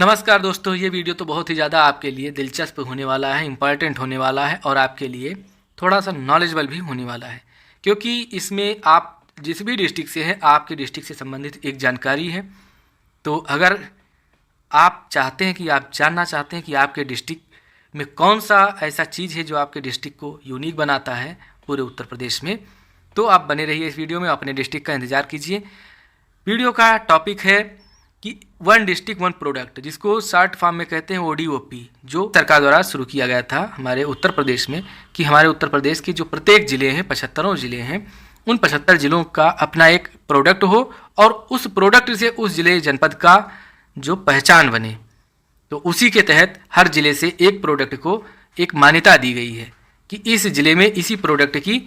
नमस्कार दोस्तों, ये वीडियो तो बहुत ही ज़्यादा आपके लिए दिलचस्प होने वाला है, इम्पॉर्टेंट होने वाला है और आपके लिए थोड़ा सा नॉलेजेबल भी होने वाला है, क्योंकि इसमें आप जिस भी डिस्ट्रिक्ट से हैं, आपके डिस्ट्रिक्ट से संबंधित एक जानकारी है। तो अगर आप चाहते हैं कि आप जानना चाहते हैं कि आपके डिस्ट्रिक्ट में कौन सा ऐसा चीज़ है जो आपके डिस्ट्रिक्ट को यूनिक बनाता है पूरे उत्तर प्रदेश में, तो आप बने रहिए इस वीडियो में, अपने डिस्ट्रिक्ट का इंतज़ार कीजिए। वीडियो का टॉपिक है कि वन डिस्ट्रिक्ट वन प्रोडक्ट, जिसको शॉर्ट फॉर्म में कहते हैं ODOP, जो सरकार द्वारा शुरू किया गया था हमारे उत्तर प्रदेश में, कि हमारे उत्तर प्रदेश की जो प्रत्येक ज़िले हैं, 75 ज़िले हैं, उन 75 ज़िलों का अपना एक प्रोडक्ट हो और उस प्रोडक्ट से उस ज़िले जनपद का जो पहचान बने। तो उसी के तहत हर ज़िले से एक प्रोडक्ट को एक मान्यता दी गई है कि इस ज़िले में इसी प्रोडक्ट की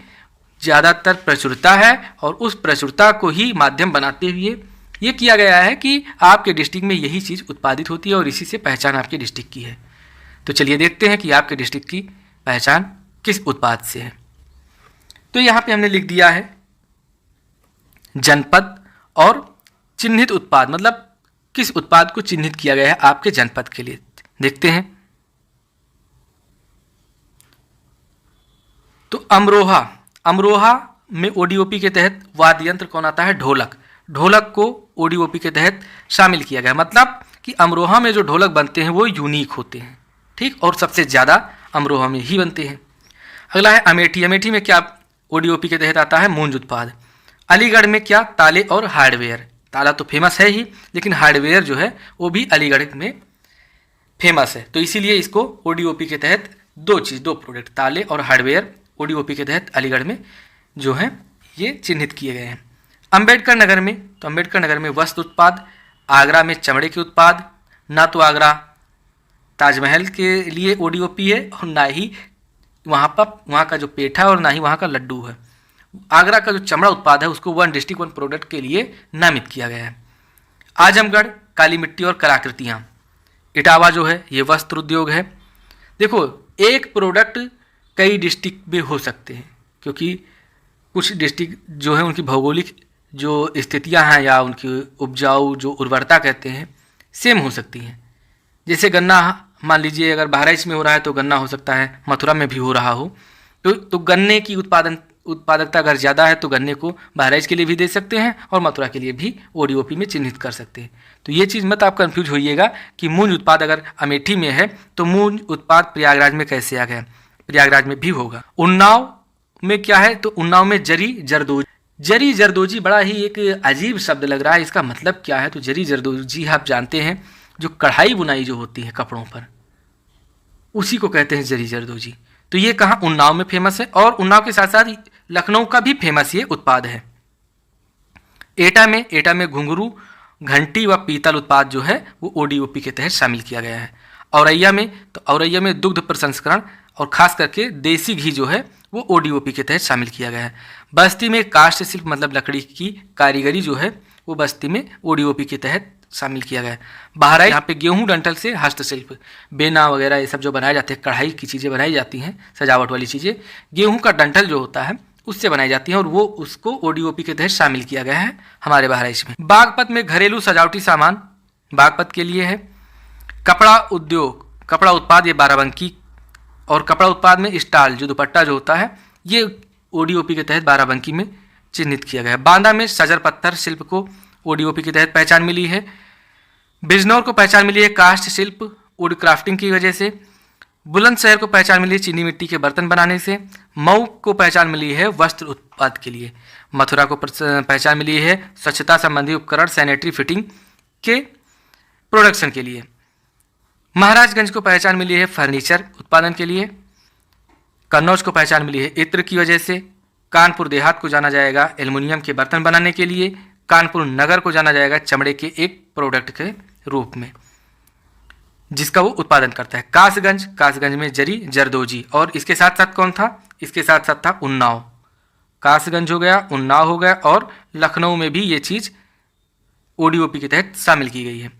ज़्यादातर प्रचुरता है और उस प्रचुरता को ही माध्यम बनाते हुए ये किया गया है कि आपके डिस्ट्रिक्ट में यही चीज़ उत्पादित होती है और इसी से पहचान आपके डिस्ट्रिक्ट की है। तो चलिए देखते हैं कि आपके डिस्ट्रिक्ट की पहचान किस उत्पाद से है। तो यहाँ पे हमने लिख दिया है जनपद और चिन्हित उत्पाद, मतलब किस उत्पाद को चिन्हित किया गया है आपके जनपद के लिए। देखते हैं। तो अमरोहा में ODOP के तहत वाद्य यंत्र कौन आता है? ढोलक। ढोलक को ODOP के तहत शामिल किया गया, मतलब कि अमरोहा में जो ढोलक बनते हैं वो यूनिक होते हैं, ठीक, और सबसे ज़्यादा अमरोहा में ही बनते हैं। अगला है अमेठी। अमेठी में क्या ODOP के तहत आता है? मूंज उत्पाद। अलीगढ़ में क्या? ताले और हार्डवेयर। ताला तो फेमस है ही, लेकिन हार्डवेयर जो है वो भी अलीगढ़ में फेमस है, तो इसीलिए इसको ODOP के तहत दो प्रोडक्ट, ताले और हार्डवेयर, ODOP के तहत अलीगढ़ में जो है ये चिन्हित किए गए हैं। अंबेडकर नगर में, तो अंबेडकर नगर में वस्त्र उत्पाद। आगरा में चमड़े के उत्पाद। ना तो आगरा ताजमहल के लिए ODOP है और ना ही वहाँ का जो पेठा और ना ही वहाँ का लड्डू है। आगरा का जो चमड़ा उत्पाद है उसको वन डिस्ट्रिक्ट वन प्रोडक्ट के लिए नामित किया गया है। आजमगढ़ काली मिट्टी और कलाकृतियाँ। इटावा जो है ये वस्त्र उद्योग है। देखो, एक प्रोडक्ट कई डिस्ट्रिक्ट में हो सकते हैं, क्योंकि कुछ डिस्ट्रिक्ट जो है उनकी भौगोलिक जो स्थितियां हैं या उनकी उपजाऊ जो उर्वरता कहते हैं सेम हो सकती हैं। जैसे गन्ना, मान लीजिए अगर बहराइच में हो रहा है तो गन्ना हो सकता है मथुरा में भी हो रहा हो, तो गन्ने की उत्पादकता अगर ज़्यादा है तो गन्ने को बहराइच के लिए भी दे सकते हैं और मथुरा के लिए भी ODOP में चिन्हित कर सकते हैं। तो ये चीज़ मत आप कन्फ्यूज होइएगा कि मूंज उत्पाद अगर अमेठी में है तो मूंज उत्पाद प्रयागराज में कैसे आ गया? प्रयागराज में भी होगा। उन्नाव में क्या है? तो उन्नाव में जरी जरदोजी बड़ा ही एक अजीब शब्द लग रहा है, इसका मतलब क्या है? तो जरी जरदोजी आप जानते हैं, जो कढ़ाई बुनाई जो होती है कपड़ों पर, उसी को कहते हैं जरी जरदोजी। तो ये कहाँ? उन्नाव में फेमस है, और उन्नाव के साथ साथ लखनऊ का भी फेमस ये उत्पाद है। एटा में घुंघरू, घंटी व पीतल उत्पाद जो है वो ODOP के तहत शामिल किया गया है। औरैया में दुग्ध प्रसंस्करण और खास करके देसी घी जो है वो ODOP के तहत शामिल किया गया है। बस्ती में काष्ठ शिल्प, मतलब लकड़ी की कारीगरी जो है वो बस्ती में ODOP के तहत शामिल किया गया है। बहराइच, यहाँ पे गेहूं डंठल से हस्तशिल्प, बेना वगैरह ये सब जो बनाए जाते हैं, कढ़ाई की चीज़ें बनाई जाती हैं, सजावट वाली चीज़ें, गेहूं का डंठल जो होता है उससे बनाई जाती हैं और वो उसको ODOP के तहत शामिल किया गया है हमारे बहराइच में। बागपत में घरेलू सजावटी सामान बागपत के लिए है। कपड़ा उद्योग, कपड़ा उत्पाद ये बाराबंकी, और कपड़ा उत्पाद में स्टाल जो दुपट्टा जो होता है ये ODOP के तहत बाराबंकी में चिन्हित किया गया है। बांदा में सजर पत्थर शिल्प को ODOP के तहत पहचान मिली है। बिजनौर को पहचान मिली है काष्ठ शिल्प वुड क्राफ्टिंग की वजह से। बुलंदशहर को पहचान मिली है चीनी मिट्टी के बर्तन बनाने से। मऊ को पहचान मिली है वस्त्र उत्पाद के लिए। मथुरा को पहचान मिली है स्वच्छता संबंधी उपकरण सैनिटरी फिटिंग के प्रोडक्शन के लिए। महाराजगंज को पहचान मिली है फर्नीचर उत्पादन के लिए। कन्नौज को पहचान मिली है इत्र की वजह से। कानपुर देहात को जाना जाएगा एल्युमिनियम के बर्तन बनाने के लिए। कानपुर नगर को जाना जाएगा चमड़े के एक प्रोडक्ट के रूप में जिसका वो उत्पादन करता है। कासगंज में जरी जरदोजी, और इसके साथ साथ कौन था? इसके साथ साथ था उन्नाव। कासगंज हो गया, उन्नाव हो गया, और लखनऊ में भी ये चीज़ ODOP के तहत शामिल की गई है।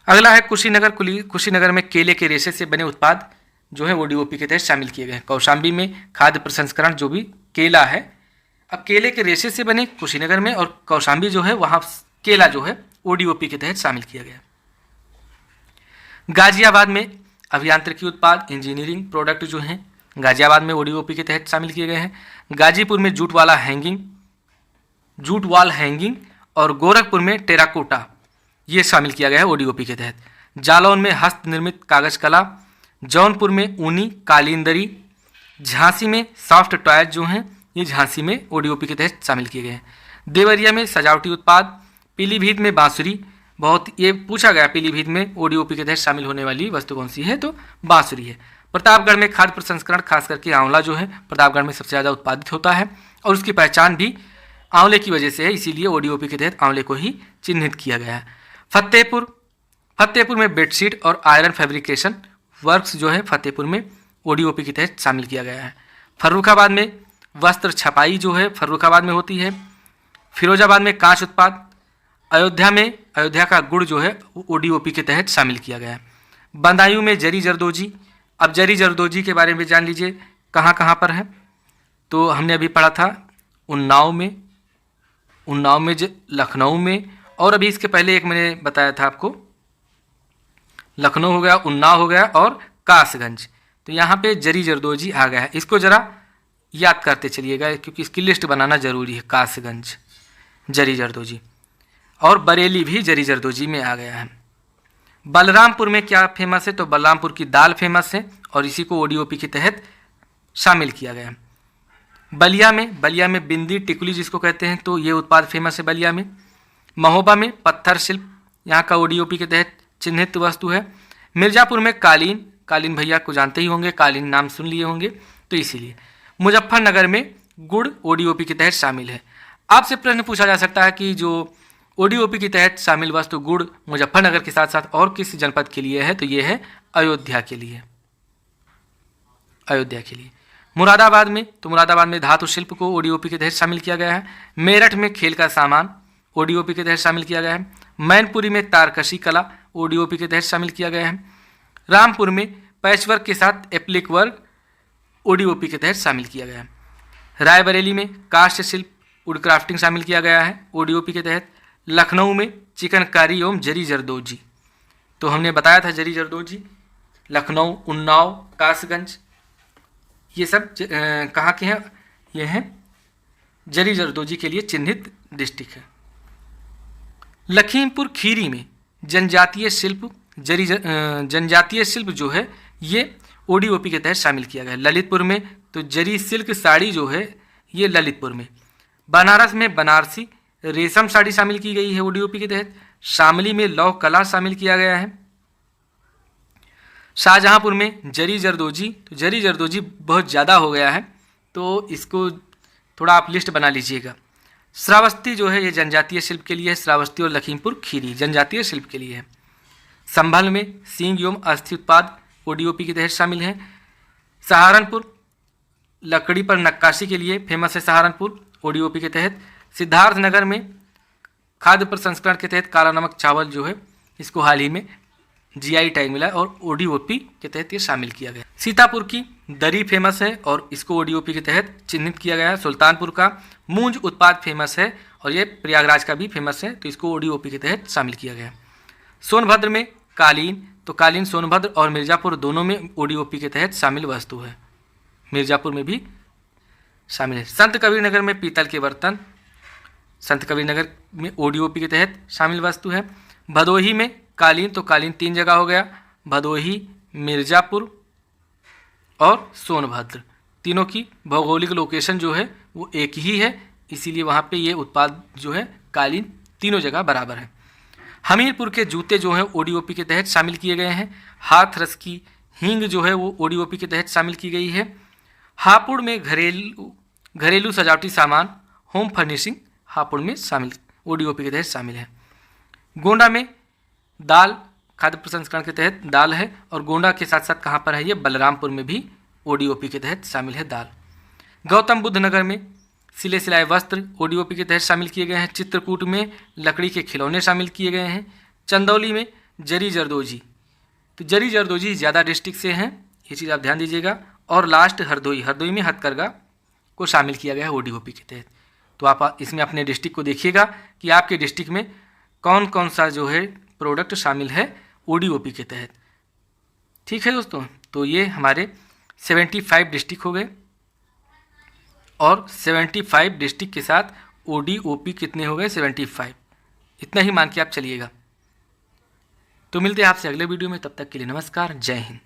अगला है कुशीनगर। कुशीनगर में केले के रेशे से बने उत्पाद जो है ODOP के तहत शामिल किए गए हैं। कौशाम्बी में खाद्य प्रसंस्करण जो भी केला है, अब केले के रेशे से बने कुशीनगर में, और कौशाम्बी जो है वहाँ केला जो है ODOP के तहत शामिल किया गया। गाजियाबाद में अभियांत्रिकी उत्पाद इंजीनियरिंग प्रोडक्ट जो हैं गाजियाबाद में ओडीओपी के तहत शामिल किए गए हैं। गाजीपुर में जूट वाल हैंगिंग और गोरखपुर में टेराकोटा ये शामिल किया गया है ओडीओपी के तहत। जालौन में हस्त निर्मित कागज कला, जौनपुर में ऊनी कालींदरी, झांसी में सॉफ्ट टॉयज जो हैं ये झांसी में ओडीओपी के तहत शामिल किए गए हैं। देवरिया में सजावटी उत्पाद, पीलीभीत में बांसुरी, बहुत ये पूछा गया पीलीभीत में ओडीओपी के तहत शामिल होने वाली वस्तु कौन सी है, तो बांसुरी है। प्रतापगढ़ में खाद्य प्रसंस्करण, खास करके आंवला जो है प्रतापगढ़ में सबसे ज़्यादा उत्पादित होता है और उसकी पहचान भी आंवले की वजह से है, इसीलिए ओडीओपी के तहत आंवले को ही चिन्हित किया गया है। फतेहपुर में बेडशीट और आयरन फैब्रिकेशन वर्क्स जो है फतेहपुर में ओडीओपी के तहत शामिल किया गया है। फर्रुखाबाद में वस्त्र छपाई जो है फर्रुखाबाद में होती है। फिरोजाबाद में कांच उत्पाद, अयोध्या का गुड़ जो है ओडीओपी के तहत शामिल किया गया है। बदायूं में जरी जरदोजी। अब जरी जरदोजी के बारे में जान लीजिए कहाँ कहाँ पर है, तो हमने अभी पढ़ा था उन्नाव में, लखनऊ में, और अभी इसके पहले एक मैंने बताया था आपको, लखनऊ हो गया, उन्नाव हो गया और कासगंज। तो यहाँ पे जरी जरदोजी आ गया है, इसको ज़रा याद करते चलिएगा क्योंकि इसकी लिस्ट बनाना जरूरी है। कासगंज जरी जरदोजी, और बरेली भी जरी जरदोजी में आ गया है। बलरामपुर में क्या फेमस है, तो बलरामपुर की दाल फेमस है और इसी को ओडीओपी के तहत शामिल किया गया है। बलिया में बिंदी टिकुली जिसको कहते हैं, तो ये उत्पाद फेमस है बलिया में। महोबा में पत्थर शिल्प यहाँ का ओडीओपी के तहत चिन्हित वस्तु है। मिर्ज़ापुर में कालीन भैया को जानते ही होंगे, कालीन नाम सुन लिए होंगे, तो इसीलिए। मुजफ्फरनगर में गुड़ ओडीओपी के तहत शामिल है। आपसे प्रश्न पूछा जा सकता है कि जो ओडीओपी के तहत शामिल वस्तु गुड़ मुजफ्फरनगर के साथ साथ और किस जनपद के लिए है, तो ये है अयोध्या के लिए। मुरादाबाद में धातु शिल्प को ओडीओपी के तहत शामिल किया गया है। मेरठ में खेल का सामान ओडीओपी के तहत शामिल किया गया है। मैनपुरी में तारकशी कला ओडीओपी के तहत शामिल किया गया है। रामपुर में पैचवर्क के साथ एप्लिक वर्क ओडीओपी के तहत शामिल किया गया है। रायबरेली में काष्ठ शिल्प वुड क्राफ्टिंग शामिल किया गया है ओडीओपी के तहत। लखनऊ में चिकनकारी एवं जरी जरदोजी, तो हमने बताया था जरी जरदोजी। लखनऊ, उन्नाव, कासगंज ये सब कहाँ के हैं, ये हैं जरी जरदोजी के लिए चिन्हित डिस्ट्रिक्ट है। लखीमपुर खीरी में जनजातीय शिल्प जो है ये ओडीओपी के तहत शामिल किया गया है। ललितपुर में तो जरी सिल्क साड़ी जो है ये ललितपुर में। बनारस में बनारसी रेशम साड़ी शामिल की गई है ओडीओपी के तहत। शामली में लौह कला शामिल किया गया है। शाहजहांपुर में जरी जरदोजी, तो जरी जरदोजी बहुत ज़्यादा हो गया है तो इसको थोड़ा आप लिस्ट बना लीजिएगा। श्रावस्ती जो है ये जनजातीय शिल्प के लिए है, श्रावस्ती और लखीमपुर खीरी जनजातीय शिल्प के लिए है। संभल में सींग एवं अस्थि उत्पाद ओडीओपी के तहत शामिल है। सहारनपुर लकड़ी पर नक्काशी के लिए फेमस है, सहारनपुर ओडीओपी के तहत। सिद्धार्थनगर में खाद्य प्रसंस्करण के तहत काला नमक चावल जो है इसको हाल ही में जीआई टैग मिला और ओडीओपी के तहत ये शामिल किया गया। सीतापुर की दरी फेमस है और इसको ओडीओपी के तहत चिन्हित किया गया है। सुल्तानपुर का मूंज उत्पाद फेमस है और ये प्रयागराज का भी फेमस है, तो इसको ओडीओपी के तहत शामिल किया गया है। सोनभद्र में कालीन, तो कालीन सोनभद्र और मिर्ज़ापुर दोनों में ओडीओपी के तहत शामिल वस्तु है, मिर्ज़ापुर में भी शामिल है। संत कबीरनगर में पीतल के बर्तन, संत कबीरनगर में ओडीओपी के तहत शामिल वस्तु है। भदोही में कालीन, तो कालीन 3 जगह हो गया, भदोही, मिर्ज़ापुर और सोनभद्र, तीनों की भौगोलिक लोकेशन जो है वो एक ही है, इसीलिए वहाँ पे ये उत्पाद जो है कालीन तीनों जगह बराबर है। हमीरपुर के जूते जो हैं ओडीओपी के तहत शामिल किए गए हैं। हाथरस की हींग जो है वो ओडीओपी के तहत शामिल की गई है। हापुड़ में घरेलू सजावटी सामान, होम फर्निशिंग हापुड़ में शामिल ओडीओपी के तहत शामिल है। गोंडा में दाल खाद्य प्रसंस्करण के तहत दाल है और गोंडा के साथ साथ कहाँ पर है ये बलरामपुर में भी ओडीओपी के तहत शामिल है दाल। गौतम बुद्ध नगर में सिले सिलाए वस्त्र ओडीओपी के तहत शामिल किए गए हैं। चित्रकूट में लकड़ी के खिलौने शामिल किए गए हैं। चंदौली में जरी जरदोजी, तो जरी जरदोजी ज़्यादा डिस्ट्रिक्ट से हैं, ये चीज़ आप ध्यान दीजिएगा। और लास्ट हरदोई में हथकरघा को शामिल किया गया है ओडीओपी के तहत। तो आप इसमें अपने डिस्ट्रिक्ट को देखिएगा कि आपके डिस्ट्रिक्ट में कौन कौन सा जो है प्रोडक्ट शामिल है ओडीओपी के तहत। ठीक है दोस्तों, तो ये हमारे 75 डिस्ट्रिक्ट हो गए और 75 डिस्ट्रिक्ट के साथ ODOP कितने हो गए 75। इतना ही मान के आप चलिएगा। तो मिलते हैं आपसे अगले वीडियो में, तब तक के लिए नमस्कार, जय हिंद।